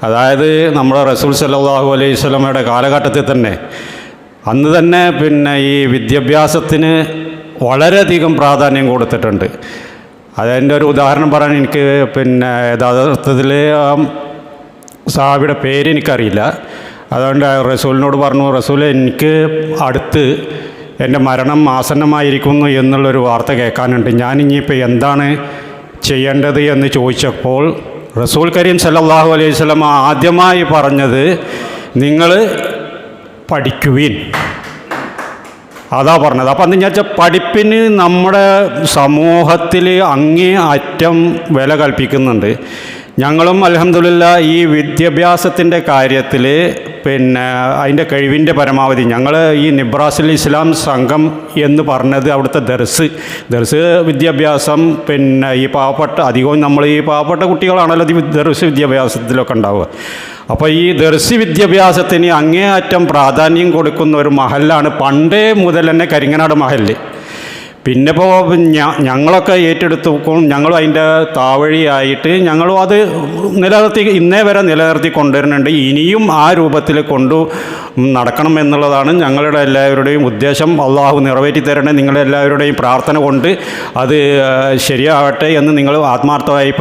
അതായത് നമ്മുടെ റസൂൽ സല്ലല്ലാഹു അലൈഹി വസല്ലമയുടെ കാലഘട്ടത്തിൽ തന്നെ അന്ന് തന്നെ ഈ വിദ്യാഭ്യാസത്തിന് വളരെയധികം പ്രാധാന്യം കൊടുത്തിട്ടുണ്ട്. അതിൻ്റെ ഒരു ഉദാഹരണം പറയാൻ എനിക്ക് യഥാർത്ഥത്തിൽ സാഹിബിയുടെ പേര് എനിക്കറിയില്ല. അതുകൊണ്ട് റസൂലിനോട് പറഞ്ഞു, റസൂലെ എനിക്ക് അടുത്ത് എൻ്റെ മരണം ആസന്നമായിരിക്കുന്നു എന്നുള്ളൊരു വാർത്ത കേൾക്കാനുണ്ട്, ഞാനിനിയിപ്പോൾ എന്താണ് ചെയ്യേണ്ടത് എന്ന് ചോദിച്ചപ്പോൾ റസൂൽ കരീം സല്ലല്ലാഹു അലൈഹി വസല്ലം ആദ്യമായി പറഞ്ഞത് നിങ്ങൾ പഠിക്കുവിൻ, അതാ പറഞ്ഞത്. അപ്പം എന്ന് വെച്ചാൽ പഠിപ്പിന് നമ്മുടെ സമൂഹത്തിൽ അങ്ങേ അറ്റം വില കൽപ്പിക്കുന്നുണ്ട്. ഞങ്ങളും അൽഹംദുലില്ലാ ഈ വിദ്യാഭ്യാസത്തിൻ്റെ കാര്യത്തിൽ അതിൻ്റെ കഴിവിൻ്റെ പരമാവധി ഞങ്ങൾ ഈ നിബ്രാസുൽ ഇസ്ലാം സംഘം എന്ന് പറഞ്ഞത് അവിടുത്തെ ദർസ് വിദ്യാഭ്യാസം ഈ പാവപ്പെട്ട അധികവും നമ്മൾ ഈ പാവപ്പെട്ട കുട്ടികളാണല്ലോ ഈ ദർസ് വിദ്യാഭ്യാസത്തിലൊക്കെ ഉണ്ടാവുക. അപ്പോൾ ഈ ദർസ് വിദ്യാഭ്യാസത്തിന് അങ്ങേയറ്റം പ്രാധാന്യം കൊടുക്കുന്ന ഒരു മഹല്ലാണ് പണ്ടേ മുതൽ തന്നെ കരിങ്ങനാട് മഹല്ല്. പിന്നെ ഇപ്പോൾ ഞങ്ങളൊക്കെ ഏറ്റെടുത്ത് ഞങ്ങളും അതിൻ്റെ താവഴിയായിട്ട് ഞങ്ങളും അത് ഇന്നേ വരെ നിലനിർത്തി കൊണ്ടുവരുന്നുണ്ട്. ഇനിയും ആ രൂപത്തിൽ നടക്കണം എന്നുള്ളതാണ് ഞങ്ങളുടെ എല്ലാവരുടെയും ഉദ്ദേശം. അള്ളാഹു നിറവേറ്റി തരണേ. നിങ്ങളെല്ലാവരുടെയും പ്രാർത്ഥന കൊണ്ട് അത് ശരിയാവട്ടെ എന്ന് നിങ്ങൾ ആത്മാർത്ഥമായി